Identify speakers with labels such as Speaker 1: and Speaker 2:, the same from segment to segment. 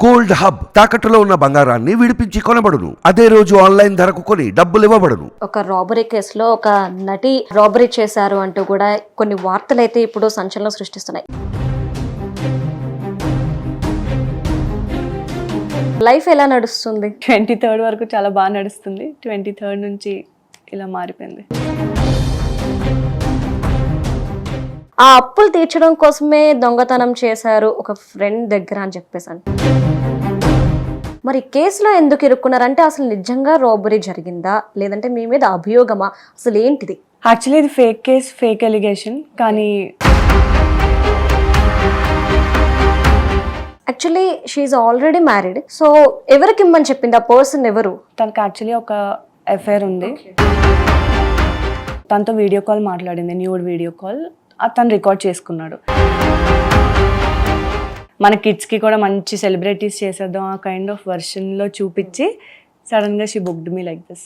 Speaker 1: Gold hub తాకట్టులో ఉన్న బంగారాన్ని విడిపించి కొనబడును. అదే రోజు ఆన్లైన్ ధరకు కొని డబ్బులు ఇవ్వబడును.
Speaker 2: ఒక రాబరీ కేసులో ఒక నటి రాబరీ చేశారు అంటూ కూడా కొన్ని వార్తలు అయితే ఇప్పుడు సంచలనం సృష్టిస్తున్నాయి. లైఫ్ ఎలా నడుస్తుంది?
Speaker 3: 23rd వరకు చాలా బాగా నడుస్తుంది. 23rd నుంచి ఇలా మారిపోయింది.
Speaker 2: ఆ అప్పులు తీర్చడం కోసమే దొంగతనం చేశారు ఒక ఫ్రెండ్ దగ్గర అని చెప్పేసాను. మరి కేసులో ఎందుకు ఇరుక్కున్నారంటే అసలు నిజంగా రాబరీ జరిగిందా లేదంటే మీ మీద అభియోగమా, అసలు ఏంటిది?
Speaker 3: యాక్చువల్లీ ఇది ఫేక్ కేస్, ఫేక్ ఎలిగేషన్. కానీ
Speaker 2: actually she already married. So ఎవరికి ఇమ్మని చెప్పింది? ఆ పర్సన్ ఎవరు?
Speaker 3: తనకు యాక్చువల్లీ ఒక అఫైర్ ఉంది. తనతో వీడియో కాల్ మాట్లాడింది, న్యూడ్ వీడియో కాల్. తను రికార్డ్ చేసుకున్నాడు. మన కిడ్స్కి కూడా మంచి సెలబ్రిటీస్ చేసేద్దాం ఆ కైండ్ ఆఫ్ వర్షన్లో చూపించి సడన్గా she booked me like this.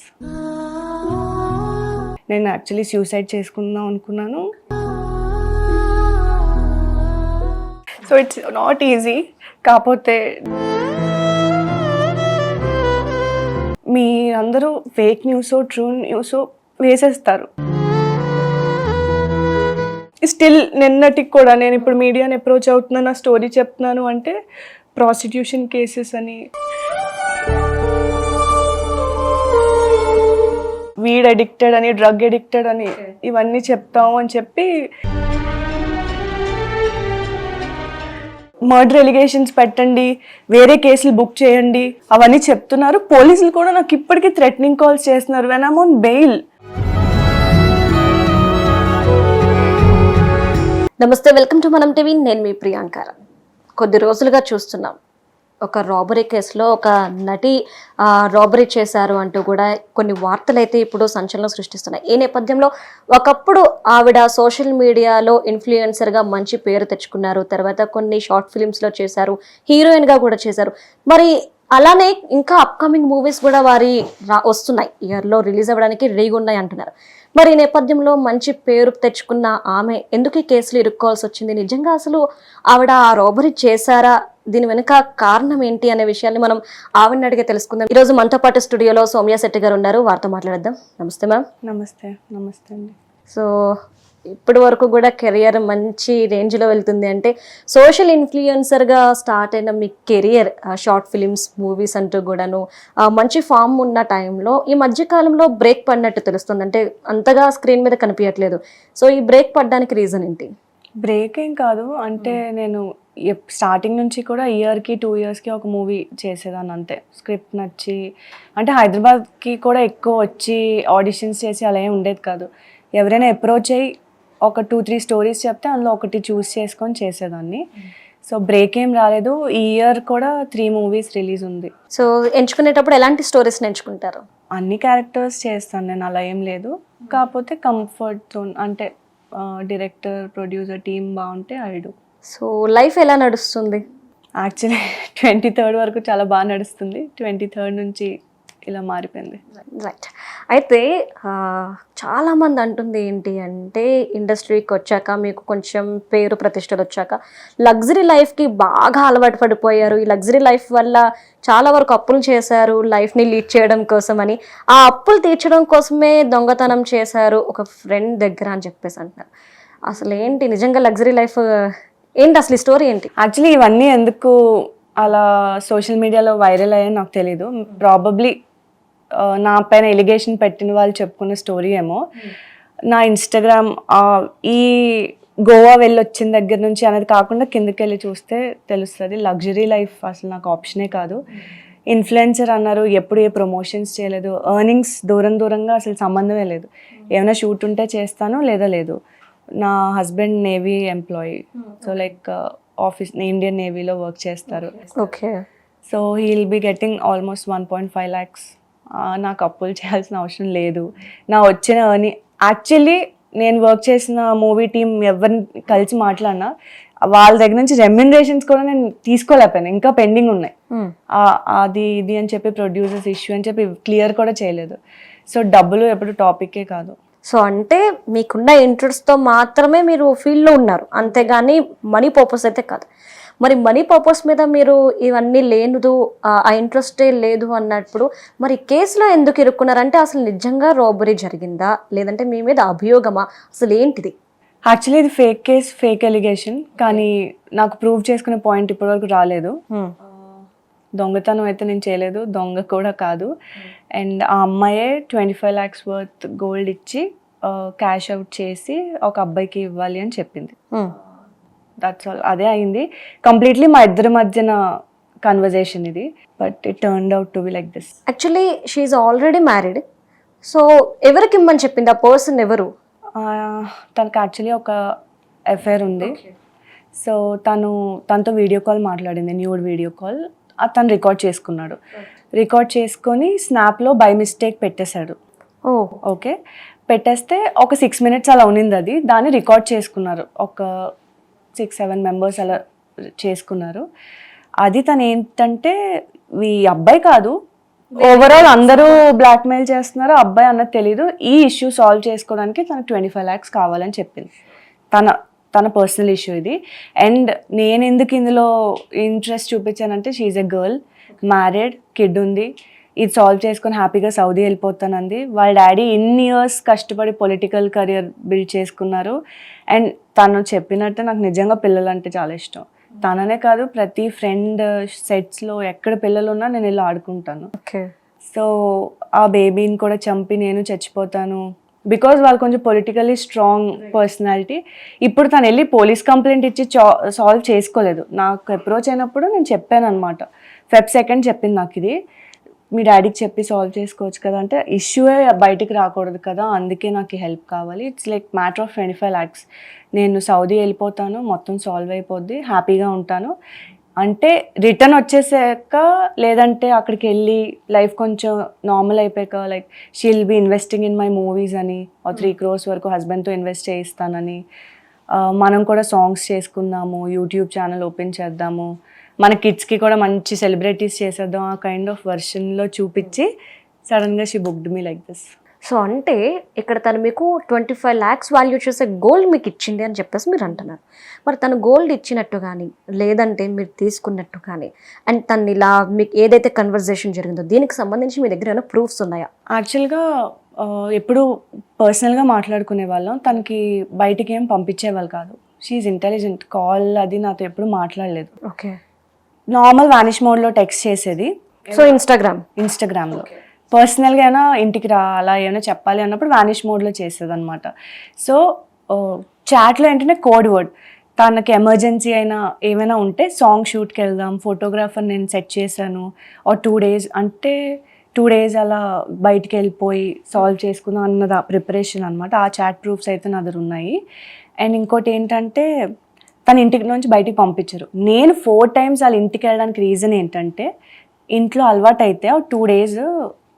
Speaker 3: నేను యాక్చువల్లీ సూసైడ్ చేసుకుందాం అనుకున్నాను. So it's not easy. కాకపోతే మీ అందరూ ఫేక్ న్యూసో ట్రూ న్యూసో వేసేస్తారు. స్టిల్ నిన్నటికి కూడా నేను ఇప్పుడు మీడియాని అప్రోచ్ అవుతున్నాను, నా స్టోరీ చెప్తున్నాను అంటే ప్రాస్టిట్యూషన్ కేసెస్ అని, వీడ్ అడిక్టెడ్ అని, డ్రగ్ అడిక్టెడ్ అని, ఇవన్నీ చెప్తాము అని చెప్పి మర్డర్ ఎలిగేషన్స్ పెట్టండి, వేరే కేసులు బుక్ చేయండి అవన్నీ చెప్తున్నారు. పోలీసులు కూడా నాకు ఇప్పటికీ థ్రెటనింగ్ కాల్స్ చేస్తున్నారు వెన్ ఐమ్ ఆన్ బెయిల్.
Speaker 2: నమస్తే, వెల్కమ్ టు మనం టీవీ. నేను మీ ప్రియాంక. కొద్ది రోజులుగా చూస్తున్నాం ఒక రాబరీ కేసులో ఒక నటి రాబరీ చేశారు అంటూ కూడా కొన్ని వార్తలు అయితే ఇప్పుడు సంచలనం సృష్టిస్తున్నాయి. ఈ నేపథ్యంలో ఒకప్పుడు ఆవిడ సోషల్ మీడియాలో ఇన్ఫ్లుయెన్సర్గా మంచి పేరు తెచ్చుకున్నారు. తర్వాత కొన్ని షార్ట్ ఫిలిమ్స్లో చేశారు, హీరోయిన్గా కూడా చేశారు. మరి అలానే ఇంకా అప్కమింగ్ మూవీస్ కూడా వారి వస్తున్నాయి, ఇయర్లో రిలీజ్ అవ్వడానికి రెడీగా ఉన్నాయి అంటున్నారు. మరి ఈ నేపథ్యంలో మంచి పేరు తెచ్చుకున్న ఆమె ఎందుకు ఈ కేసులు ఇరుక్కోవాల్సి వచ్చింది? నిజంగా అసలు ఆవిడ ఆ రాబరీ చేశారా? దీని వెనుక కారణం ఏంటి అనే విషయాన్ని మనం ఆవిడని అడిగే తెలుసుకుందాం. ఈరోజు మనతో పాటు స్టూడియోలో సౌమ్య శెట్టి గారు ఉన్నారు, వారితో మాట్లాడదాం. నమస్తే మ్యామ్.
Speaker 3: నమస్తే. నమస్తే అండి.
Speaker 2: సో ఇప్పటి వరకు కూడా కెరియర్ మంచి రేంజ్లో వెళ్తుంది అంటే సోషల్ ఇన్ఫ్లుయెన్సర్గా స్టార్ట్ అయిన మీ కెరియర్ షార్ట్ ఫిలిమ్స్, మూవీస్ అంటూ కూడాను మంచి ఫామ్ ఉన్న టైంలో ఈ మధ్యకాలంలో బ్రేక్ పడినట్టు తెలుస్తుంది. అంటే అంతగా స్క్రీన్ మీద కనిపించట్లేదు. సో ఈ బ్రేక్ పడడానికి రీజన్ ఏంటి?
Speaker 3: బ్రేక్ ఏం కాదు, అంటే నేను స్టార్టింగ్ నుంచి కూడా ఇయర్కి 2 yearsకి ఒక మూవీ చేసేదాన్ని అంతే. స్క్రిప్ట్ నచ్చి, అంటే హైదరాబాద్కి కూడా ఎక్కువ వచ్చి ఆడిషన్స్ చేసి అలా ఏం ఉండేది కాదు. ఎవరైనా అప్రోచ్ అయ్యి ఒక 2-3 స్టోరీస్ చెప్తే అందులో ఒకటి చూస్ చేసుకొని చేసేదాన్ని. సో బ్రేక్ ఏం రాలేదు. ఈ ఇయర్ కూడా 3 movies రిలీజ్ ఉంది.
Speaker 2: సో ఎంచుకునేటప్పుడు ఎలాంటి స్టోరీస్ ఎంచుకుంటారు?
Speaker 3: అన్ని క్యారెక్టర్స్ చేస్తాను నేను, అలా ఏం లేదు. కాకపోతే కంఫర్ట్ జోన్ అంటే డైరెక్టర్, ప్రొడ్యూసర్, టీమ్ బాగుంటే ఐడు.
Speaker 2: సో లైఫ్ ఎలా నడుస్తుంది?
Speaker 3: యాక్చువల్లీ 23rd వరకు చాలా బాగా నడుస్తుంది. 23rd నుంచి ఇలా మారిపోయింది.
Speaker 2: రైట్. అయితే చాలామంది అంటుంది ఏంటి అంటే ఇండస్ట్రీకి వచ్చాక మీకు కొంచెం పేరు ప్రతిష్టలు వచ్చాక లగ్జరీ లైఫ్కి బాగా అలవాటు పడిపోయారు. ఈ లగ్జరీ లైఫ్ వల్ల చాలా వరకు అప్పులు చేశారు లైఫ్ని లీడ్ చేయడం కోసం అని. ఆ అప్పులు తీర్చడం కోసమే దొంగతనం చేశారు ఒక ఫ్రెండ్ దగ్గర అని చెప్పేసి అంటున్నారు. అసలు ఏంటి నిజంగా లగ్జరీ లైఫ్ ఏంటి? అసలు ఈ స్టోరీ ఏంటి?
Speaker 3: యాక్చువల్లీ ఇవన్నీ ఎందుకు అలా సోషల్ మీడియాలో వైరల్ అయ్యాయో నాకు తెలీదు. ప్రాబబ్లీ నా పైన ఎలిగేషన్ పెట్టిన వాళ్ళు చెప్పుకున్న స్టోరీ ఏమో. నా ఇన్స్టాగ్రామ్ ఈ గోవా వెళ్ళి వచ్చిన దగ్గర నుంచి అనేది కాకుండా కిందకి వెళ్ళి చూస్తే తెలుస్తుంది. లగ్జరీ లైఫ్ అసలు నాకు ఆప్షనే కాదు. ఇన్ఫ్లుయెన్సర్ అన్నారు, ఎప్పుడు ఏ ప్రమోషన్స్ చేయలేదు. ఎర్నింగ్స్ దూరంగా అసలు సంబంధమే లేదు. ఏమైనా షూట్ ఉంటే చేస్తాను, లేదా లేదు. నా husband navy employee. So like office Indian నేవీలో వర్క్ చేస్తారు.
Speaker 2: Okay.
Speaker 3: So he will be getting almost 1.5 lakhs. నాకు అప్పులు చేయాల్సిన అవసరం లేదు. నా వచ్చిన యాక్చువల్లీ నేను వర్క్ చేసిన మూవీ టీం ఎవరిని కలిసి మాట్లాడినా వాళ్ళ దగ్గర నుంచి రెమ్యునరేషన్స్ కూడా నేను తీసుకోలేకపోయాను, ఇంకా పెండింగ్ ఉన్నాయి. అది ఇది అని చెప్పి ప్రొడ్యూసర్స్ ఇష్యూ అని చెప్పి క్లియర్ కూడా చేయలేదు. సో డబ్బులు ఎప్పుడు టాపికే కాదు.
Speaker 2: సో అంటే మీకున్న ఇంట్రెస్ట్తో మాత్రమే మీరు ఫీల్డ్లో ఉన్నారు, అంతేగాని మనీ పర్పస్ అయితే కాదు. మరి మనీ పర్పస్ మీద మీరు ఇవన్నీ లేదు, ఆ ఇంట్రెస్టే లేదు అన్నప్పుడు మరి కేసులో ఎందుకు ఇరుక్కున్నారంటే అసలు నిజంగా రాబరీ జరిగిందా, లేదంటే మీ మీద అభియోగమా, అసలు ఏంటిది?
Speaker 3: యాక్చువల్లీ ఇది ఫేక్ కేస్, ఫేక్ ఎలిగేషన్. కానీ నాకు ప్రూవ్ చేసుకునే పాయింట్ ఇప్పటివరకు రాలేదు. దొంగతనం అయితే నేను చేయలేదు, దొంగ కూడా కాదు. అండ్ ఆ అమ్మాయే 25 lakhs వర్త్ గోల్డ్ ఇచ్చి క్యాష్ అవుట్ చేసి ఒక అబ్బాయికి ఇవ్వాలి అని చెప్పింది. That's all. అదే అయింది కంప్లీట్లీ మా ఇద్దరి మధ్యన కన్వర్జేషన్ ఇది. But it turned out to be like this.
Speaker 2: Actually she already married. So ఎవరికి ఇమ్మని చెప్పింది? ఆ పర్సన్ ఎవరు?
Speaker 3: తనకు యాక్చువల్లీ ఒక అఫైర్ ఉంది. సో తనతో వీడియో కాల్ మాట్లాడింది, న్యూడ్ వీడియో కాల్. తను రికార్డ్ చేసుకున్నాడు. రికార్డ్ చేసుకొని స్నాప్లో బై మిస్టేక్ పెట్టేశాడు. ఓకే, పెట్టేస్తే ఒక 6 minutes అలా ఉన్నింది అది. దాన్ని రికార్డ్ చేసుకున్నారు, ఒక 6-7 members అలా చేసుకున్నారు. అది తను ఏంటంటే ఈ అబ్బాయి కాదు, ఓవరాల్ అందరూ బ్లాక్మెయిల్ చేస్తున్నారు, అబ్బాయి అన్నది తెలీదు. ఈ ఇష్యూ సాల్వ్ చేసుకోవడానికి తనకు 25 lakhs కావాలని చెప్పింది. తన పర్సనల్ ఇష్యూ ఇది. అండ్ నేను ఎందుకు ఇందులో ఇంట్రెస్ట్ చూపించానంటే she a girl, married, kid ఉంది. ఇది సాల్వ్ చేసుకొని హ్యాపీగా సౌదీ వెళ్ళిపోతానంది. వాళ్ళ డాడీ ఇన్ని ఇయర్స్ కష్టపడి పొలిటికల్ కెరియర్ బిల్డ్ చేసుకున్నారు. అండ్ తను చెప్పినట్టు నాకు నిజంగా పిల్లలు అంటే చాలా ఇష్టం. తననే కాదు, ప్రతి ఫ్రెండ్ సెట్స్లో ఎక్కడ పిల్లలు ఉన్నా నేను వెళ్ళి ఆడుకుంటాను. సో ఆ బేబీని కూడా చంపి నేను చచ్చిపోతాను, బికాజ్ వాళ్ళు కొంచెం పొలిటికల్లీ స్ట్రాంగ్ పర్సనాలిటీ. ఇప్పుడు తను వెళ్ళి పోలీస్ కంప్లైంట్ ఇచ్చి సాల్వ్ చేసుకోలేదు. నాకు అప్రోచ్ అయినప్పుడు నేను చెప్పాను అనమాట, Feb 2nd చెప్పింది నాకు, ఇది మీ డాడీకి చెప్పి సాల్వ్ చేసుకోవచ్చు కదా అంటే, ఇష్యూయే బయటికి రాకూడదు కదా, అందుకే నాకు హెల్ప్ కావాలి. It's like matter of 25 lakhs. నేను సౌదీ వెళ్ళిపోతాను, మొత్తం సాల్వ్ అయిపోద్ది, హ్యాపీగా ఉంటాను అంటే రిటర్న్ వచ్చేసాక, లేదంటే అక్కడికి వెళ్ళి లైఫ్ కొంచెం నార్మల్ అయిపోయాక like she'll be investing in my movies అని, 3 crores వరకు హస్బెండ్తో ఇన్వెస్ట్ చేయిస్తానని, మనం కూడా సాంగ్స్ చేసుకుందాము, యూట్యూబ్ ఛానల్ ఓపెన్ చేద్దాము, మన కిడ్స్కి కూడా మంచి సెలబ్రిటీస్ చేసేద్దాం, ఆ కైండ్ ఆఫ్ వర్షన్లో చూపించి సడన్గా she booked me like this.
Speaker 2: So అంటే ఇక్కడ తను మీకు 25 lakhs వాల్యూ చేసే గోల్డ్ మీకు ఇచ్చింది అని చెప్పేసి మీరు అంటున్నారు. మరి తను గోల్డ్ ఇచ్చినట్టు కానీ, లేదంటే మీరు తీసుకున్నట్టు కానీ, అండ్ తను ఇలా మీకు ఏదైతే కన్వర్జేషన్ జరిగిందో దీనికి సంబంధించి మీ దగ్గర ఏమైనా ప్రూఫ్స్ ఉన్నాయా?
Speaker 3: యాక్చువల్గా ఎప్పుడు పర్సనల్గా మాట్లాడుకునే వాళ్ళం, తనకి బయటికి ఏం పంపించేవాళ్ళు కాదు. She intelligent. కాల్ అది నాతో ఎప్పుడు మాట్లాడలేదు.
Speaker 2: ఓకే, నార్మల్
Speaker 3: వానిష్ మోడ్లో టెక్స్ట్ చేసేది.
Speaker 2: సో ఇన్స్టాగ్రామ్లో
Speaker 3: పర్సనల్గా అయినా ఇంటికి రా అలా ఏమైనా చెప్పాలి అన్నప్పుడు వానిష్ మోడ్లో చేసేది అనమాట. సో చాట్లో ఏంటంటే కోడ్ వర్డ్, తనకి ఎమర్జెన్సీ అయినా ఏమైనా ఉంటే సాంగ్ షూట్కి వెళ్దాం, ఫోటోగ్రాఫర్ నేను సెట్ చేశాను, ఆర్ 2 days అంటే 2 days అలా బయటికి వెళ్ళిపోయి సాల్వ్ చేసుకుందాం అన్నది ప్రిపరేషన్ అనమాట. ఆ చాట్ ప్రూఫ్స్ అయితే నా దగ్గర ఉన్నాయి. అండ్ ఇంకోటి ఏంటంటే తన ఇంటికి నుంచి బయటికి పంపించరు. నేను 4 times వాళ్ళ ఇంటికి వెళ్ళడానికి రీజన్ ఏంటంటే, ఇంట్లో అలవాటు అయితే 2 days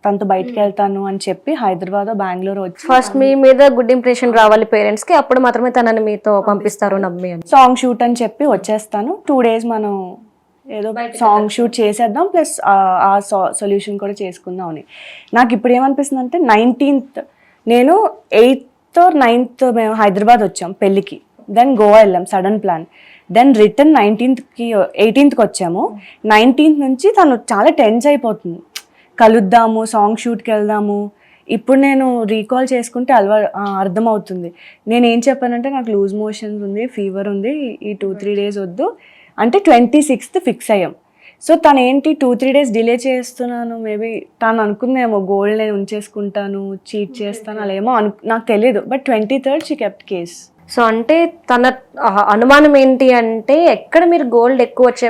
Speaker 3: తనతో బయటకు వెళ్తాను అని చెప్పి హైదరాబాద్ బెంగళూరు వచ్చి
Speaker 2: ఫస్ట్ మీ మీద గుడ్ ఇంప్రెషన్ రావాలి పేరెంట్స్ కి, అప్పుడు మాత్రమే తనని మీతో పంపిస్తారు నమ్మి అని.
Speaker 3: సాంగ్ షూట్ అని చెప్పి వచ్చేస్తాను, 2 days మనం ఏదో సాంగ్ షూట్ చేసేద్దాం, ప్లస్ ఆ సొల్యూషన్ కూడా చేసుకుందాం అని. నాకు ఇప్పుడు ఏమనిపిస్తుంది అంటే 19th నేను 8th or 9th మేము హైదరాబాద్ వచ్చాం పెళ్ళికి, దెన్ గోవా వెళ్ళాం, sudden plan. Then return 18th వచ్చాము. 19th నుంచి తను చాలా టెన్స్ అయిపోతుంది, కలుద్దాము, సాంగ్ షూట్కి వెళ్దాము. ఇప్పుడు నేను రీకాల్ చేసుకుంటే అర్థమవుతుంది. నేను ఏం చెప్పానంటే నాకు లూజ్ మోషన్స్ ఉంది, ఫీవర్ ఉంది, ఈ 2-3 days వద్దు అంటే 26th ఫిక్స్ అయ్యాం. సో తను ఏంటి 2-3 days డిలే చేస్తున్నాను, మేబీ తను అనుకుందేమో గోల్డ్ నేను ఉంచేసుకుంటాను, చీట్ చేస్తాను అలా ఏమో నాకు తెలియదు. But 23rd she kept case.
Speaker 2: So అంటే తన అనుమానం ఏంటి అంటే ఎక్కడ మీరు గోల్డ్ ఎక్కువ వచ్చే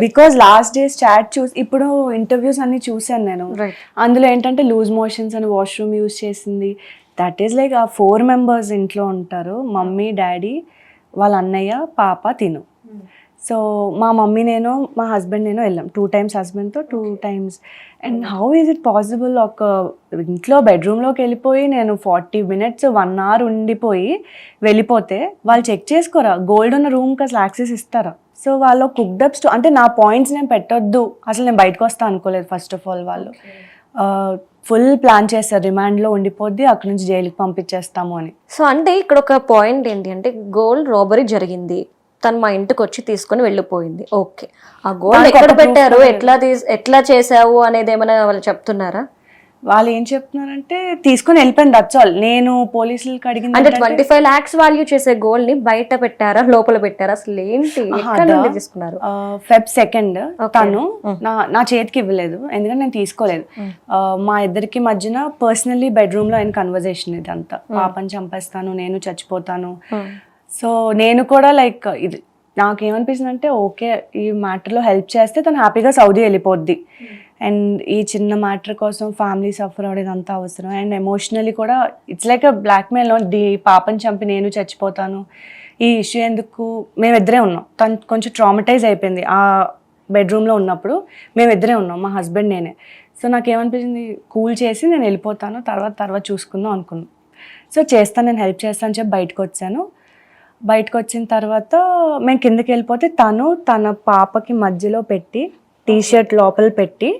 Speaker 3: బికాస్ లాస్ట్ డేస్ చాట్ చూసి ఇప్పుడు ఇంటర్వ్యూస్ అన్ని చూసాను నేను. అందులో ఏంటంటే లూజ్ మోషన్స్ అని వాష్రూమ్ యూజ్ చేసింది. దట్ ఈస్ లైక్ ఆ 4 members ఇంట్లో ఉంటారు, మమ్మీ, డాడీ, వాళ్ళ అన్నయ్య, పాప, తిను. సో మా మమ్మీ నేను, మా హస్బెండ్ నేను వెళ్ళాం 2 times, హస్బెండ్తో 2 times. And how is it possible? ఒక ఇంట్లో బెడ్రూమ్లోకి వెళ్ళిపోయి నేను 40 minutes 1 hour ఉండిపోయి వెళ్ళిపోతే వాళ్ళు చెక్ చేసుకోరా? గోల్డ్ ఉన్న రూమ్కి అసలు యాక్సెస్ ఇస్తారా? సో వాళ్ళు కుక్డప్ అంటే నా పాయింట్స్ నేను పెట్టొద్దు, అసలు నేను బయటకు వస్తా అనుకోలేదు. ఫస్ట్ ఆఫ్ ఆల్ వాళ్ళు ఫుల్ ప్లాన్ చేస్తారు, రిమాండ్లో ఉండిపోద్ది, అక్కడ నుంచి జైలుకి పంపించేస్తాము అని.
Speaker 2: సో అంటే ఇక్కడ ఒక పాయింట్ ఏంటి అంటే గోల్డ్ రాబరీ జరిగింది, తను మా ఇంటికి వచ్చి తీసుకొని వెళ్ళిపోయింది. ఓకే, ఆ గోల్డ్
Speaker 3: దానికి
Speaker 2: ఎక్కడ
Speaker 3: ఒక proof
Speaker 2: పెట్టారు,
Speaker 3: కూడా
Speaker 2: ఎట్లా చేసావు అనేది ఏమైనా వాళ్ళు చెప్తున్నారా?
Speaker 3: వాళ్ళు ఏం చెప్తున్నారంటే తీసుకొని వెళ్ళిపోయింది, దట్స్ ఆల్. నేను పోలీసులకు అడిగింది
Speaker 2: అంటే 25 lakhs వాల్యూ చేసే గోల్డ్ ని బయట పెట్టారా, లోపల పెట్టారా, అసలు ఏంటి, ఎక్కడ నుండి తీసుకున్నారు?
Speaker 3: Feb 2 తను నా చేతికి ఇవ్వలేదు, ఎందుకంటే నేను తీసుకోలేదు. మా ఇద్దరికి మధ్యన పర్సనల్లీ బెడ్రూమ్ లో ఆయన కన్వర్జేషన్ ఇదంతా, పాపని చంపేస్తాను, నేను చచ్చిపోతాను. సో నేను కూడా లైక్ ఇది నాకేమనిపిస్తుంది అంటే ఓకే, ఈ మ్యాటర్లో హెల్ప్ చేస్తే తను హ్యాపీగా సౌదీ వెళ్ళిపోద్ది. అండ్ ఈ చిన్న మ్యాటర్ కోసం ఫ్యామిలీ సఫర్ అవ్వడం అంత అవసరం. అండ్ ఎమోషనలీ కూడా ఇట్స్ లైక్ బ్లాక్మెయిల్, పాపని చంపి నేను చచ్చిపోతాను, ఈ ఇష్యూ ఎందుకు, మేమిద్దరే ఉన్నాం. తను కొంచెం ట్రామటైజ్ అయిపోయింది ఆ బెడ్రూమ్లో ఉన్నప్పుడు, మేమిద్దరే ఉన్నాం, మా హస్బెండ్ నేనే. సో నాకేమనిపించింది, కూల్ చేసి నేను వెళ్ళిపోతాను, తర్వాత చూసుకుందాం అనుకున్నాను. సో చేస్తాను, నేను హెల్ప్ చేస్తాను అని చెప్పి బయటకు వచ్చిన తర్వాత మేము కిందకి వెళ్ళిపోతే తను తన పాపకి మధ్యలో పెట్టి టీషర్ట్ లోపల పెట్టి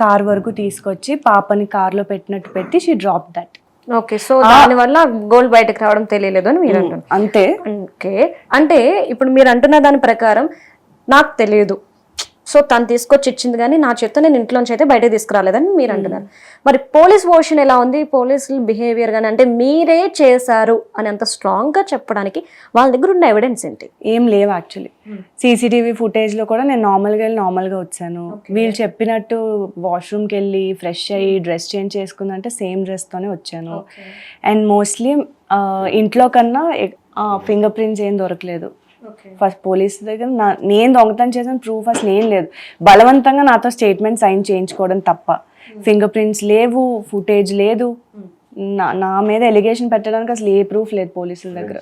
Speaker 3: కార్ వరకు తీసుకొచ్చి పాపని కార్లో పెట్టినట్టు పెట్టి she drop that.
Speaker 2: Okay, so దానివల్ల గోల్డ్ బయటకు రావడం తెలియలేదు అని మీరు అంటున్నారు.
Speaker 3: అంతే.
Speaker 2: ఓకే, అంటే ఇప్పుడు మీరు అంటున్న దాని ప్రకారం నాకు తెలియదు, సో తను తీసుకొచ్చి ఇచ్చింది కానీ నా చేత నేను ఇంట్లోంచి అయితే బయటకు తీసుకురాలేదని మీరు అంటున్నారు. మరి పోలీస్ వర్షన్ ఎలా ఉంది, పోలీసుల బిహేవియర్ కానీ, అంటే మీరే చేశారు అని అంత స్ట్రాంగ్ గా చెప్పడానికి వాళ్ళ దగ్గర ఉన్న ఎవిడెన్స్ ఏంటి?
Speaker 3: ఏం లేవు యాక్చువల్లీ. సీసీటీవీ ఫుటేజ్ లో కూడా నేను నార్మల్గా వచ్చాను. వీళ్ళు చెప్పినట్టు వాష్రూమ్కి వెళ్ళి ఫ్రెష్ అయ్యి డ్రెస్ చేంజ్ చేసుకుందంటే సేమ్ డ్రెస్తోనే వచ్చాను. అండ్ మోస్ట్లీ ఇంట్లో కన్నా ఫింగర్ ప్రింట్స్ ఏం దొరకలేదు. ఫస్ట్ పోలీస్ దగ్గర నేను దొంగతనం చేసిన ప్రూఫ్ అసలు ఏం లేదు. బలవంతంగా నాతో స్టేట్మెంట్ సైన్ చేయించుకోవడం తప్ప ఫింగర్ ప్రింట్స్ లేవు, ఫుటేజ్ లేదు. నా మీద ఎలిగేషన్ పెట్టడానికి అసలు ఏ ప్రూఫ్ లేదు పోలీసుల దగ్గర.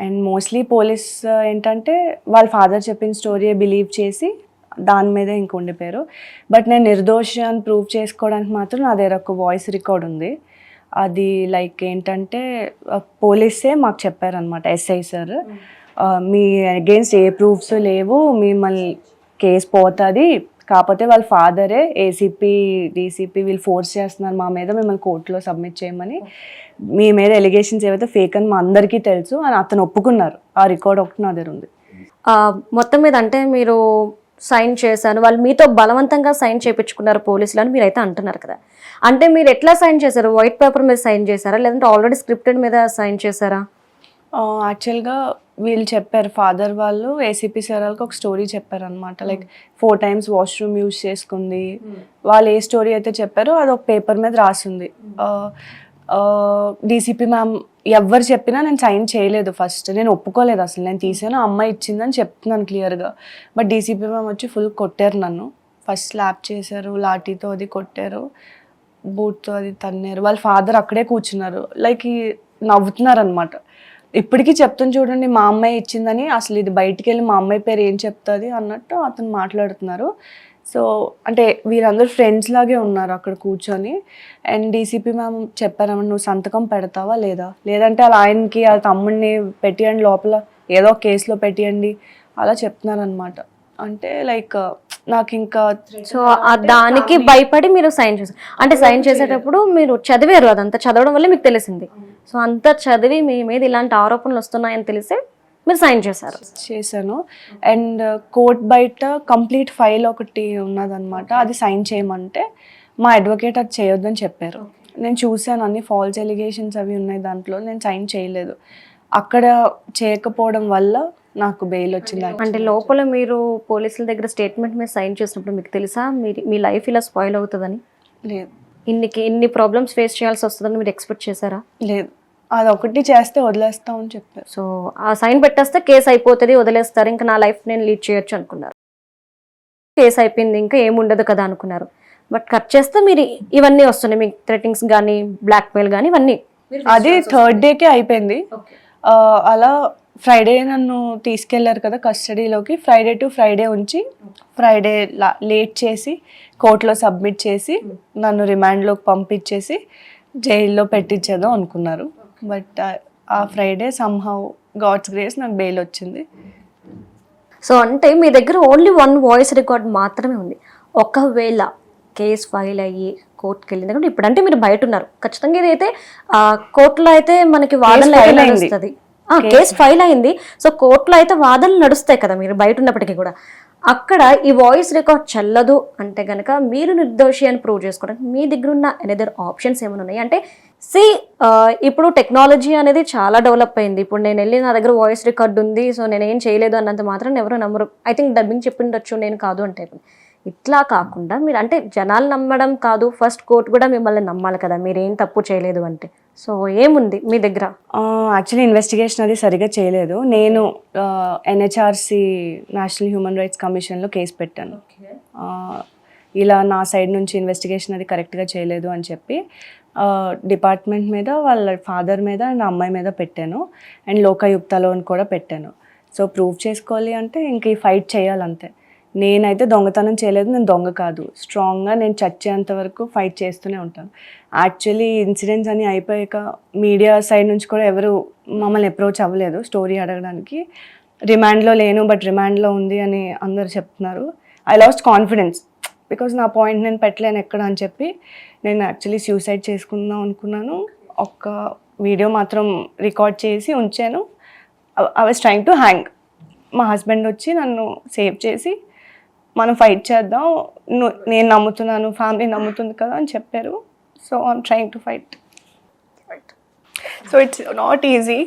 Speaker 3: అండ్ మోస్ట్లీ పోలీస్ ఏంటంటే వాళ్ళ ఫాదర్ చెప్పిన స్టోరీ బిలీవ్ చేసి దాని మీదే ఇంక ఉండిపోయారు. బట్ నేను నిర్దోషి అని ప్రూవ్ చేసుకోవడానికి మాత్రం నా దగ్గర ఒక వాయిస్ రికార్డ్ ఉంది. అది లైక్ ఏంటంటే పోలీసే మాకు చెప్పారనమాట, SI sir, me against a proofs లేవు, మిమ్మల్ని కేసు పోతుంది, కాకపోతే వాళ్ళ ఫాదరే ఏసీపీ డీసీపీ వీళ్ళు ఫోర్స్ చేస్తున్నారు మా మీద, మిమ్మల్ని కోర్టులో సబ్మిట్ చేయమని, మీ మీద ఎలిగేషన్స్ ఏవైతే ఫేక్ అని మా అందరికీ తెలుసు అని అతను ఒప్పుకున్నారు. ఆ రికార్డ్ ఒకటి నా దగ్గర ఉంది.
Speaker 2: మొత్తం మీద అంటే మీరు సైన్ చేశాను, వాళ్ళు మీతో బలవంతంగా సైన్ చేయించుకున్నారు పోలీసులు అని మీరైతే అంటున్నారు కదా. అంటే మీరు ఎట్లా సైన్ చేశారు? వైట్ పేపర్ మీద సైన్ చేశారా, లేదంటే ఆల్రెడీ స్క్రిప్టెడ్ మీద సైన్ చేశారా?
Speaker 3: యాక్చువల్గా వీళ్ళు చెప్పారు, ఫాదర్ వాళ్ళు ఏసీపీ సార్ వాళ్ళకి ఒక స్టోరీ చెప్పారనమాట. లైక్ 4 times వాష్రూమ్ యూజ్ చేసుకుంది. వాళ్ళు ఏ స్టోరీ అయితే చెప్పారో అది ఒక పేపర్ మీద రాసింది. డీసీపీ మ్యామ్ ఎవరు చెప్పినా నేను సైన్ చేయలేదు. ఫస్ట్ నేను ఒప్పుకోలేదు, అసలు నేను తీసాను, అమ్మాయి ఇచ్చిందని చెప్తున్నాను క్లియర్గా. బట్ డీసీపీ మ్యామ్ వచ్చి ఫుల్ కొట్టారు నన్ను. ఫస్ట్ స్లాప్ చేశారు, లాఠీతో అది కొట్టారు, బూట్తో అది తన్నారు. వాళ్ళ ఫాదర్ అక్కడే కూర్చున్నారు, లైక్ నవ్వుతున్నారు అనమాట. ఇప్పటికీ చెప్తాను చూడండి, మా అమ్మాయి ఇచ్చిందని, అసలు ఇది బయటికి వెళ్ళి మా అమ్మాయి పేరు ఏం చెప్తుంది అన్నట్టు అతను మాట్లాడుతున్నారు. సో అంటే వీళ్ళందరూ ఫ్రెండ్స్ లాగే ఉన్నారు అక్కడ కూర్చొని. అండ్ డీసీపీ మ్యామ్ చెప్పారమ్మ, నువ్వు సంతకం పెడతావా లేదంటే అలా ఆయనకి ఆ తమ్ముడిని పెట్టియండి లోపల, ఏదో కేసులో పెట్టియండి, అలా చెప్తున్నారనమాట. అంటే లైక్ నాకు ఇంకా
Speaker 2: సో దానికి భయపడి మీరు సైన్ చేశారు. అంటే సైన్ చేసేటప్పుడు మీరు చదివారు, అదంతా చదవడం వల్ల మీకు తెలిసింది. సో అంతా చదివి మీ మీద ఇలాంటి ఆరోపణలు వస్తున్నాయని తెలిసే మీరు సైన్ చేశాను.
Speaker 3: అండ్ కోర్ట్ బయట కంప్లీట్ ఫైల్ ఒకటి ఉన్నదన్నమాట, అది సైన్ చేయమంటే మా అడ్వకేట్ అది చేయొద్దని చెప్పారు. నేను చూశాను, అన్ని ఫాల్స్ ఎలిగేషన్స్ అవి ఉన్నాయి దాంట్లో, నేను సైన్ చేయలేదు. అక్కడ చేయకపోవడం వల్ల నాకు బెయిల్ వచ్చింది.
Speaker 2: అంటే లోపల మీరు పోలీసుల దగ్గర స్టేట్మెంట్ మీద సైన్ చేసినప్పుడు మీకు తెలుసా మీ లైఫ్ ఇలా స్పాయిల్ అవుతుందని?
Speaker 3: లేదు.
Speaker 2: ఇన్ని ప్రాబ్లమ్స్ ఫేస్ చేయాల్సి వస్తుందని మీరు ఎక్స్పెక్ట్ చేశారా?
Speaker 3: లేదు, అది ఒకటి చేస్తే వదిలేస్తామని చెప్పారు.
Speaker 2: సో ఆ సైన్ పెట్టేస్తే కేసు అయిపోతుంది, వదిలేస్తారు, ఇంకా నా లైఫ్ నేను లీడ్ చేయొచ్చు అనుకున్నారు. కేసు అయిపోయింది, ఇంకా ఏముండదు కదా అనుకున్నారు. బట్ కట్ చేస్తే మీరు ఇవన్నీ వస్తున్నాయి, మీకు థ్రెటింగ్స్ కానీ బ్లాక్మెయిల్ కానీ ఇవన్నీ.
Speaker 3: అది 3rd డేకే అయిపోయింది. అలా ఫ్రైడే నన్ను తీసుకెళ్లారు కదా కస్టడీలోకి. ఫ్రైడే టు ఫ్రైడే ఉంచి ఫ్రైడే లేట్ చేసి కోర్టులో సబ్మిట్ చేసి నన్ను రిమాండ్లోకి పంపించేసి జైల్లో పెట్టించేదో అనుకున్నారు. బట్ ఆ ఫ్రైడే సమ్హౌ గాడ్స్ గ్రేస్ నాకు బెయిల్ వచ్చింది.
Speaker 2: సో అంటే మీ దగ్గర ఓన్లీ 1 వాయిస్ రికార్డ్ మాత్రమే ఉంది. ఒకవేళ కేసు ఫైల్ అయ్యి కోర్టుకి వెళ్ళింది కాబట్టి ఇప్పుడంటే మీరు బయట ఉన్నారు ఖచ్చితంగా. ఇది అయితే కోర్టులో అయితే మనకి వాదనలు వస్తుంది. కేసు ఫైల్ అయింది. సో కోర్టులో అయితే వాదనలు నడుస్తాయి కదా, మీరు బయట ఉన్నప్పటికీ కూడా. అక్కడ ఈ వాయిస్ రికార్డ్ చెల్లదు అంటే గనక మీరు నిర్దోషి అని ప్రూవ్ చేసుకోవడానికి మీ దగ్గర ఉన్న అనదర్ ఆప్షన్స్ ఏమైనా ఉన్నాయి అంటే? ఇప్పుడు టెక్నాలజీ అనేది చాలా డెవలప్ అయింది. ఇప్పుడు నేను వెళ్ళి నా దగ్గర వాయిస్ రికార్డ్ ఉంది, సో నేను ఏం చేయలేదు అన్నంత మాత్రం ఎవరు నమ్మరు. ఐ థింక్ డబ్బింగ్ చెప్పిండొచ్చు, నేను కాదు అంటే. ఇట్లా కాకుండా మీరు అంటే జనాలు నమ్మడం కాదు, ఫస్ట్ కోర్టు కూడా మిమ్మల్ని నమ్మాలి కదా మీరు ఏం తప్పు చేయలేదు అంటే. సో ఏముంది మీ దగ్గర?
Speaker 3: యాక్చువల్లీ ఇన్వెస్టిగేషన్ అది సరిగా చేయలేదు. నేను ఎన్హెచ్ఆర్సి నేషనల్ హ్యూమన్ రైట్స్ కమిషన్లో కేసు పెట్టాను. ఇలా నా సైడ్ నుంచి ఇన్వెస్టిగేషన్ అది కరెక్ట్గా చేయలేదు అని చెప్పి డిపార్ట్మెంట్ మీద, వాళ్ళ ఫాదర్ మీద అండ్ అమ్మాయి మీద పెట్టాను. అండ్ లోకాయుక్తలో కూడా పెట్టాను. సో ప్రూవ్ చేసుకోవాలి అంటే ఇంక ఈ ఫైట్ చేయాలంతే. నేనైతే దొంగతనం చేయలేదు, నేను దొంగ కాదు. స్ట్రాంగ్గా నేను చచ్చేంత వరకు ఫైట్ చేస్తూనే ఉంటాను. యాక్చువల్లీ ఇన్సిడెంట్స్ అన్నీ అయిపోయాక మీడియా సైడ్ నుంచి కూడా ఎవరు మమ్మల్ని అప్రోచ్ అవ్వలేదు స్టోరీ అడగడానికి. రిమాండ్లో లేను, బట్ రిమాండ్లో ఉంది అని అందరు చెప్తున్నారు. ఐ లాస్ట్ కాన్ఫిడెన్స్ బికాజ్ నా పాయింట్ నేను పెట్టలేను ఎక్కడ అని చెప్పి నేను యాక్చువల్లీ సూసైడ్ చేసుకుందాం అనుకున్నాను. ఒక్క వీడియో మాత్రం రికార్డ్ చేసి ఉంచాను. I was trying to hang. మా హస్బెండ్ వచ్చి నన్ను సేవ్ చేసి మనం ఫైట్ చేద్దాం, నేను నమ్ముతున్నాను, ఫ్యామిలీ నమ్ముతుంది కదా అని చెప్పారు. So I'm trying to fight. So it's not easy.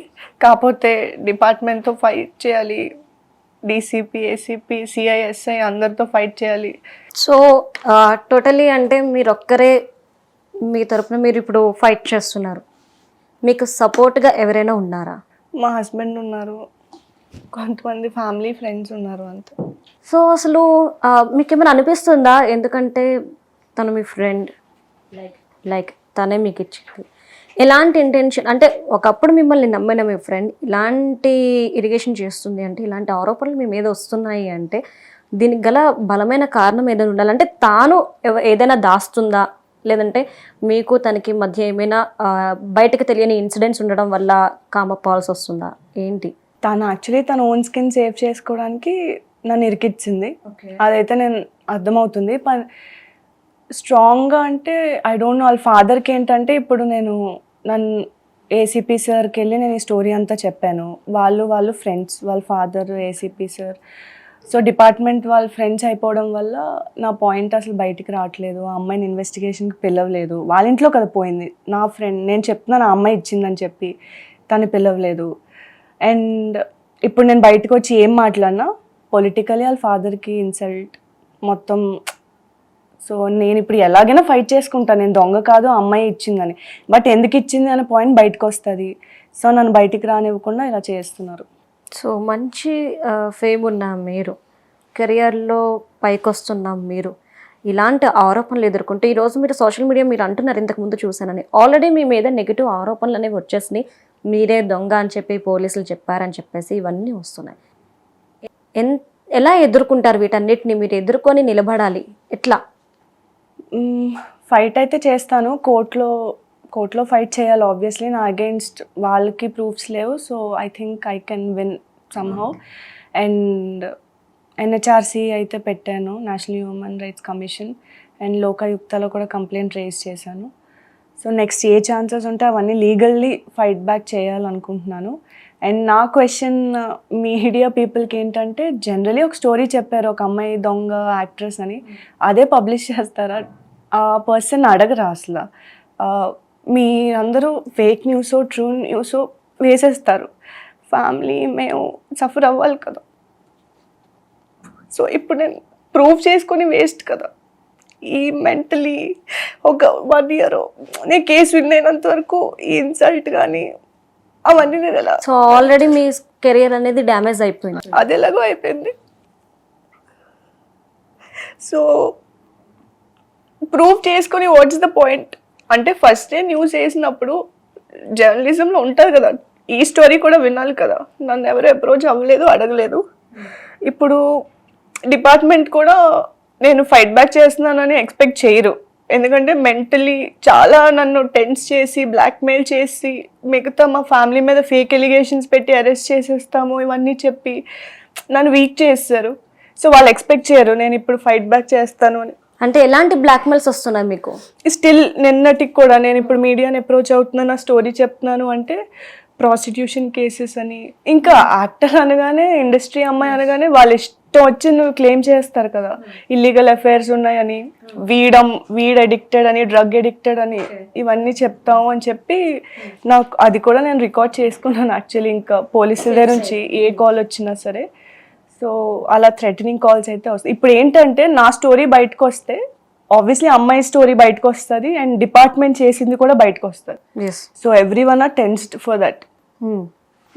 Speaker 3: కాకపోతే డిపార్ట్మెంట్తో ఫైట్ చేయాలి, డీసీపీ, ఏసీపీ, సిఐఎస్ఐ అందరితో ఫైట్ చేయాలి.
Speaker 2: సో టోటలీ అంటే మీరు ఒక్కరే మీ తరపున మీరు ఇప్పుడు ఫైట్ చేస్తున్నారు. మీకు సపోర్ట్గా ఎవరైనా ఉన్నారా?
Speaker 3: మా హస్బెండ్ ఉన్నారు, కొంతమంది ఫ్యామిలీ ఫ్రెండ్స్ ఉన్నారు అంతే.
Speaker 2: సో అసలు మీకు ఏమైనా అనిపిస్తుందా, ఎందుకంటే తను మీ ఫ్రెండ్, లైక్ తనే మీకు ఇచ్చింది, ఎలాంటి ఇంటెన్షన్ అంటే ఒకప్పుడు మిమ్మల్ని నమ్మిన మీ ఫ్రెండ్ ఇలాంటి ఇరిగేషన్ చేస్తుంది అంటే, ఇలాంటి ఆరోపణలు మీ మీద వస్తున్నాయి అంటే దీనికి గల బలమైన కారణం ఏదైనా ఉండాలంటే తాను ఏదైనా దాస్తుందా, లేదంటే మీకు తనకి మధ్య ఏమైనా బయటకు తెలియని ఇన్సిడెంట్స్ ఉండడం వల్ల కామపోవాల్సి వస్తుందా ఏంటి?
Speaker 3: తను యాక్చువల్లీ తన ఓన్ స్కిన్ సేవ్ చేసుకోవడానికి నన్ను ఇరికిచ్చింది. అదైతే నేను అర్థమవుతుంది. స్ట్రాంగ్గా అంటే ఐ డోంట్ నో. వాళ్ళ ఫాదర్కి ఏంటంటే ఇప్పుడు నన్ను ఏసీపీ సార్కి వెళ్ళి నేను ఈ స్టోరీ అంతా చెప్పాను. వాళ్ళు ఫ్రెండ్స్, వాళ్ళ father ACP sir. So department వాళ్ళ ఫ్రెండ్స్ అయిపోవడం వల్ల నా పాయింట్ అసలు బయటికి రావట్లేదు. ఆ అమ్మాయిని ఇన్వెస్టిగేషన్కి పిలవలేదు. వాళ్ళ ఇంట్లో కదా పోయింది. నా ఫ్రెండ్ నేను చెప్తున్నాను ఆ అమ్మాయి ఇచ్చిందని చెప్పి, తను పిలవలేదు. అండ్ ఇప్పుడు నేను బయటకు వచ్చి ఏం మాట్లాడినా పొలిటికలీ వాళ్ళ ఫాదర్కి ఇన్సల్ట్ మొత్తం. సో నేను ఇప్పుడు ఎలాగైనా ఫైట్ చేసుకుంటాను, నేను దొంగ కాదు అమ్మాయి ఇచ్చిందని. బట్ ఎందుకు ఇచ్చింది అనే పాయింట్ బయటకు వస్తుంది. సో నన్ను బయటికి రానివ్వకుండా ఇలా చేస్తున్నారు.
Speaker 2: సో మంచి ఫేమ్ ఉన్న మీరు, కెరియర్లో పైకి వస్తున్నాం మీరు, ఇలాంటి ఆరోపణలు ఎదుర్కొంటూ ఈరోజు మీరు సోషల్ మీడియా మీరు అంటున్నారు ఇంతకుముందు చూశానని, ఆల్రెడీ మీ మీద నెగిటివ్ ఆరోపణలు అనేవి వచ్చేసినాయి. మీరే దొంగ అని చెప్పి పోలీసులు చెప్పారని చెప్పేసి ఇవన్నీ వస్తున్నాయి. ఎలా ఎదుర్కొంటారు వీటన్నిటిని? మీరు ఎదుర్కొని నిలబడాలి ఎట్లా?
Speaker 3: ఫైట్ అయితే చేస్తాను. కోర్టులో ఫైట్ చేయాలి ఆబ్వియస్లీ. నా అగెయిన్స్ట్ వాళ్ళకి ప్రూఫ్స్ లేవు. So I think I can win somehow. And NHRC అయితే పెట్టాను, national human rights commission. And లోకాయుక్తలో కూడా కంప్లైంట్ రేజ్ చేశాను. సో నెక్స్ట్ ఏ ఛాన్సెస్ ఉంటే అవన్నీ లీగల్లీ ఫైట్ బ్యాక్ చేయాలనుకుంటున్నాను. అండ్ నా క్వశ్చన్ మీడియా పీపుల్కి ఏంటంటే, జనరలీ ఒక స్టోరీ చెప్పారు ఒక అమ్మాయి దొంగ యాక్ట్రెస్ అని, అదే పబ్లిష్ చేస్తారా? ఆ పర్సన్ అడగరా అసలు? మీ అందరూ ఫేక్ న్యూసో ట్రూ న్యూసో వేసేస్తారు. ఫ్యామిలీ మేము సఫర్ అవ్వాలి కదా. సో ఇప్పుడు నేను ప్రూవ్ చేసుకొని వేస్ట్ కదా. ఈ మెంటలీ ఒక 1 year నేను కేసు విన్ అయినంత వరకు ఈ ఇన్సల్ట్ కానీ అవన్నీ నేను ఎలా.
Speaker 2: సో ఆల్రెడీ మీ కెరియర్ అనేది డ్యామేజ్ అయిపోయింది.
Speaker 3: అది ఎలాగో అయిపోయింది. సో ప్రూవ్ చేసుకొని వాట్స్ ద పాయింట్ అంటే, ఫస్ట్ డే న్యూస్ వేసినప్పుడు జర్నలిజంలో ఉంటుంది కదా, ఈ స్టోరీ కూడా వినాలి కదా. నన్ను ఎవరు అప్రోచ్ అవ్వలేదు, అడగలేదు. ఇప్పుడు డిపార్ట్మెంట్ కూడా నేను ఫైట్ బ్యాక్ చేస్తున్నానని ఎక్స్పెక్ట్ చేయరు. ఎందుకంటే మెంటలీ చాలా నన్ను టెన్స్ చేసి బ్లాక్మెయిల్ చేసి మిగతా మా ఫ్యామిలీ మీద ఫేక్ ఎలిగేషన్స్ పెట్టి అరెస్ట్ చేసేస్తాము ఇవన్నీ చెప్పి నన్ను వీక్ చేస్తారు. సో వాళ్ళు ఎక్స్పెక్ట్ చేయరు నేను ఇప్పుడు ఫైట్ బ్యాక్ చేస్తాను అని.
Speaker 2: అంటే ఎలాంటి బ్లాక్మెయిల్స్ వస్తున్నాయి మీకు?
Speaker 3: స్టిల్ నిన్నటికి కూడా నేను ఇప్పుడు మీడియాని అప్రోచ్ అవుతున్నాను, నా స్టోరీ చెప్తున్నాను అంటే ప్రాస్టిట్యూషన్ కేసెస్ అని, ఇంకా యాక్టర్ అనగానే ఇండస్ట్రీ అమ్మాయి అనగానే వాళ్ళు ఇష్టం వచ్చి నువ్వు క్లెయిమ్ చేస్తారు కదా, ఇల్లీగల్ అఫైర్స్ ఉన్నాయని, వీడ్ అడిక్టెడ్ అని, డ్రగ్ అడిక్టెడ్ అని, ఇవన్నీ చెప్తాము అని చెప్పి నాకు అది కూడా నేను రికార్డ్ చేసుకున్నాను యాక్చువల్లీ. ఇంకా పోలీసుల దగ్గర నుంచి ఏ కాల్ వచ్చినా సరే, సో అలా థ్రెటనింగ్ కాల్స్ అయితే వస్తాయి. ఇప్పుడు ఏంటంటే నా స్టోరీ బయటకు వస్తే ఆబ్వియస్లీ అమ్మాయి స్టోరీ బయటకు వస్తుంది అండ్ డిపార్ట్మెంట్ చేసింది కూడా బయటకు వస్తుంది. So every one or tensed for that.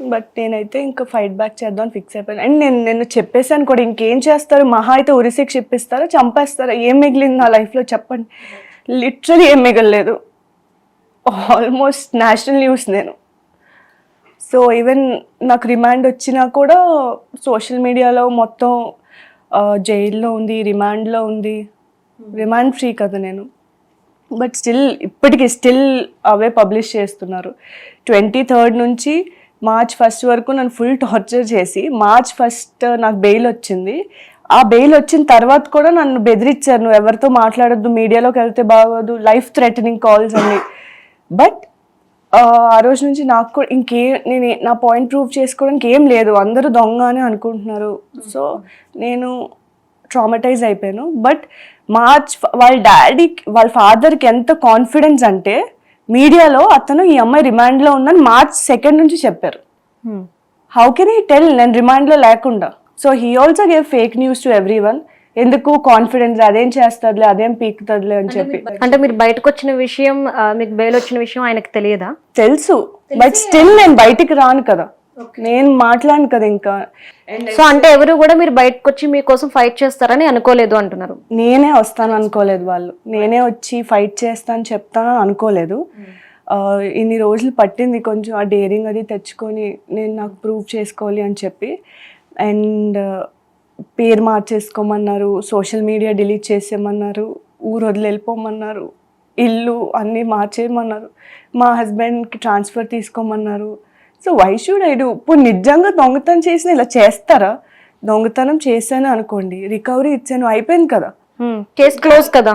Speaker 3: But నేనైతే ఇంకా ఫైట్ బ్యాక్ చేద్దాం ఫిక్స్ అయిపోయాను. అండ్ నేను చెప్పేసాను కూడా, ఇంకేం చేస్తారు, మహా అయితే ఉరిశిక్ష ఇప్పిస్తారా, చంపేస్తారా, ఏం మిగిలింది నా లైఫ్లో చెప్పండి. లిటరలీ ఏం మిగలలేదు. ఆల్మోస్ట్ నేషనల్ న్యూస్ నేను. సో ఈవెన్ నాకు రిమాండ్ వచ్చినా కూడా సోషల్ మీడియాలో మొత్తం జైల్లో ఉంది, రిమాండ్లో ఉంది. రిమాండ్ ఫ్రీ కదా నేను, బట్ ఇప్పటికీ స్టిల్ అవే పబ్లిష్ చేస్తున్నారు. 23rd నుంచి March 1st వరకు నన్ను ఫుల్ టార్చర్ చేసి March 1st నాకు బెయిల్ వచ్చింది. ఆ బెయిల్ వచ్చిన తర్వాత కూడా నన్ను బెదిరించారు, నువ్వు ఎవరితో మాట్లాడొద్దు, మీడియాలోకి వెళ్తే బాగోదు, లైఫ్ థ్రెటనింగ్ కాల్స్ అని. బట్ ఆ రోజు నుంచి నాకు కూడా నేను నా పాయింట్ ప్రూవ్ చేసుకోవడానికి ఏం లేదు, అందరూ దొంగ అని అనుకుంటున్నారు. సో నేను ట్రామటైజ్ అయిపోయాను. బట్ వాళ్ళ ఫాదర్కి ఎంత కాన్ఫిడెన్స్ అంటే మీడియాలో అతను ఈ అమ్మాయి రిమాండ్లో ఉందని March 2nd నుంచి చెప్పారు. హౌ కెన్ హీ టెల్ నేను రిమాండ్లో లేకుండా? So he also gave fake news to every one. ఎందుకు కాన్ఫిడెన్స్, అదేం చేస్తుందిలే, అదేం పీకుతుందిలే అని చెప్పి.
Speaker 2: అంటే మీరు బయటకు వచ్చిన విషయం, మీకు బెయిల్ వచ్చిన విషయం ఆయనకు తెలియదా?
Speaker 3: తెలుసు, బట్ స్టిల్ నేను బయటికి రాను కదా, నేను మాట్లాడను కదా ఇంకా.
Speaker 2: సో అంటే ఎవరు కూడా మీరు బయటకు వచ్చి మీకోసం ఫైట్ చేస్తారని అనుకోలేదు అంటున్నారు.
Speaker 3: నేనే వస్తాను అనుకోలేదు వాళ్ళు, నేనే వచ్చి ఫైట్ చేస్తాను చెప్తాను అనుకోలేదు. ఇన్ని రోజులు పట్టింది కొంచెం ఆ డేరింగ్ అది తెచ్చుకొని నేను నాకు ప్రూవ్ చేసుకోవాలి అని చెప్పి. అండ్ పేరు మార్చేసుకోమన్నారు, సోషల్ మీడియా డిలీట్ చేసేయమన్నారు, ఊరు వదిలి వెళ్ళిపోమన్నారు, ఇల్లు అన్నీ మార్చేయమన్నారు, మా హస్బెండ్కి ట్రాన్స్ఫర్ తీసుకోమన్నారు. So why should I do? ఇప్పుడు నిజంగా దొంగతనం చేసిన ఇలా చేస్తారా? దొంగతనం చేశాను అనుకోండి, రికవరీ ఇచ్చాను, అయిపోయింది కదా,
Speaker 2: కేసు క్లోజ్ కదా.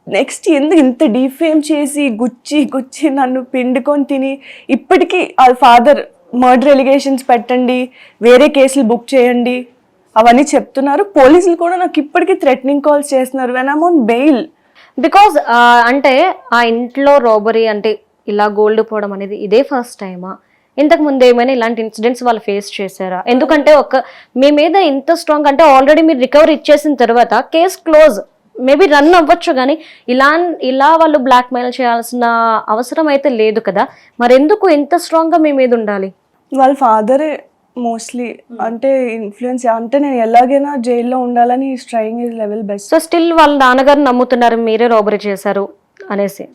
Speaker 3: నెక్స్ట్ ఎందుకు ఇంత డిఫేమ్ చేసి గుచ్చి నన్ను పిండుకొని తిని, ఇప్పటికీ వాళ్ళ ఫాదర్ మర్డర్ ఎలిగేషన్స్ పెట్టండి, వేరే కేసులు బుక్ చేయండి అవన్నీ చెప్తున్నారు. పోలీసులు కూడా నాకు ఇప్పటికీ థ్రెటనింగ్ కాల్స్ చేస్తున్నారు when I'm on bail.
Speaker 2: Because అంటే ఆ ఇంట్లో రాబరీ అంటే ఇలా గోల్డ్ పోవడం అనేది ఇదే ఫస్ట్ టైమా? ఇంతకు ముందు ఏమైనా ఇలాంటి ఇన్సిడెంట్స్ వాళ్ళు ఫేస్ చేశారా? ఎందుకంటే మీ మీద ఇంత స్ట్రాంగ్ అంటే ఆల్రెడీ మీరు రికవరీ ఇచ్చేసిన తర్వాత కేసు క్లోజ్, మేబీ రన్ అవ్వచ్చు, కానీ ఇలా వాళ్ళు బ్లాక్ మెయిల్ చేయాల్సిన అవసరం అయితే లేదు కదా. మరి ఎందుకు ఇంత స్ట్రాంగ్ గా మీ మీద ఉండాలి?
Speaker 3: వాళ్ళ ఫాదరే మోస్ట్లీ అంటే ఇన్ఫ్లుయెన్స్, అంటే నేను ఎలాగైనా జైల్లో ఉండాలని trying his level best.
Speaker 2: So still వాళ్ళ నాన్నగారు నమ్ముతున్నారు మీరే రాబరీ చేశారు అనేసి?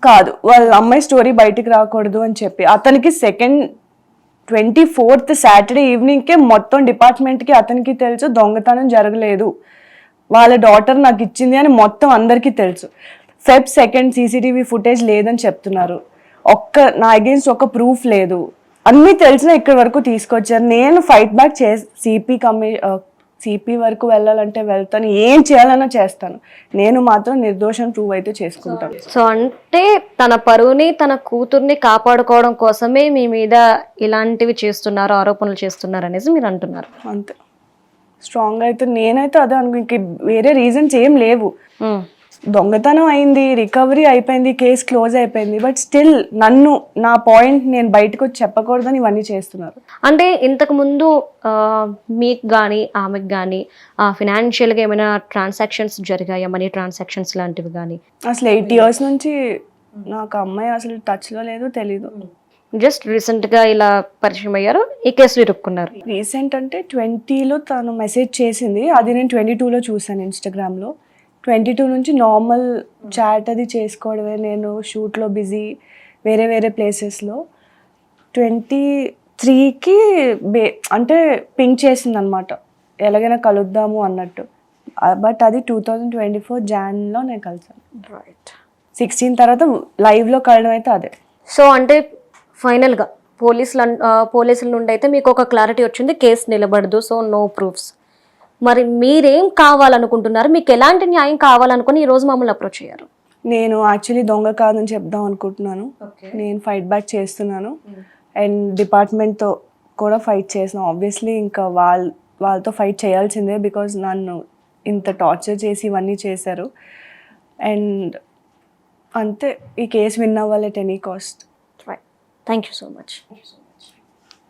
Speaker 3: కాదు, వాళ్ళ అమ్మాయి స్టోరీ బయటికి రాకూడదు అని చెప్పి అతనికి 24th సాటర్డే ఈవినింగ్కే మొత్తం డిపార్ట్మెంట్కి అతనికి తెలుసు దొంగతనం జరగలేదు, వాళ్ళ డాటర్ నాకు ఇచ్చింది అని మొత్తం అందరికీ తెలుసు. Feb 2nd CCTV ఫుటేజ్ లేదని చెప్తున్నారు, నా అగేన్స్ట్ ఒక్క ప్రూఫ్ లేదు, అన్నీ తెలిసినా ఇక్కడి వరకు తీసుకొచ్చారు. నేను ఫైట్ బ్యాక్ సిపి వరకు వెళ్ళాలంటే వెళ్తాను, ఏం చేయాలన్నా చేస్తాను, నేను మాత్రం నిర్దోషం ప్రూవ్ అయితే చేసుకుంటాను.
Speaker 2: సో అంటే తన పరువుని తన కూతుర్ని కాపాడుకోవడం కోసమే మీ మీద ఇలాంటివి చేస్తున్నారు, ఆరోపణలు చేస్తున్నారు అనేసి మీరు అంటున్నారు.
Speaker 3: అంతే, స్ట్రాంగ్ అయితే నేనైతే అదే ఇంక వేరే రీజన్స్ ఏం లేవు. దొంగతనం అయింది, రికవరీ అయిపోయింది, కేసు క్లోజ్ అయిపోయింది, బట్ స్టిల్ నా పాయింట్ నేను బయటకు వచ్చి చెప్పకూడదని ఇవన్నీ చేస్తున్నారు.
Speaker 2: అంటే ఇంతకు ముందు మీకు కానీ ఆమెకు కానీ ఫినాన్షియల్గా ఏమైనా ట్రాన్సాక్షన్స్ జరిగాయా, మనీ ట్రాన్సాక్షన్స్ లాంటివి కానీ?
Speaker 3: అసలు 8 years నుంచి నాకు అమ్మాయి అసలు టచ్లో లేదు, తెలీదు.
Speaker 2: జస్ట్ రీసెంట్గా ఇలా పరిచయం అయ్యారు, ఈ కేసులో ఇరుక్కున్నారు.
Speaker 3: రీసెంట్ అంటే 20లో తను మెసేజ్ చేసింది, అది నేను 22లో చూసాను ఇన్స్టాగ్రామ్లో. 22 నుంచి నార్మల్ చాట్ అది చేసుకోవడమే, నేను షూట్లో బిజీ వేరే ప్లేసెస్లో. 23కి అంటే పింక్ చేసింది అనమాట, ఎలాగైనా కలుద్దాము అన్నట్టు. బట్ అది 2024 Janలో నేను కలిసాను.
Speaker 2: రైట్.
Speaker 3: 16 తర్వాత లైవ్లో కలవడం అయితే అదే.
Speaker 2: సో అంటే ఫైనల్గా పోలీసుల నుండి అయితే మీకు ఒక క్లారిటీ వచ్చింది, కేసు నిలబడదు, సో నో ప్రూఫ్స్. మరి మీరేం కావాలనుకుంటున్నారు, మీకు ఎలాంటి న్యాయం కావాలనుకుని ఈరోజు మమ్మల్ని అప్రోచ్ అయ్యారు?
Speaker 3: నేను యాక్చువల్లీ దొంగ కాదని చెప్దాం అనుకుంటున్నాను. నేను ఫైట్ బ్యాక్ చేస్తున్నాను అండ్ డిపార్ట్మెంట్తో కూడా ఫైట్ చేస్తున్నాను. ఆబ్వియస్లీ ఇంకా వాళ్ళతో ఫైట్ చేయాల్సిందే, బికాజ్ నన్ను ఇంత టార్చర్ చేసి ఇవన్నీ చేశారు. అండ్ అంతే, ఈ కేసు విన్ అవ్వాలి at any cost.
Speaker 2: Right, thank you so much.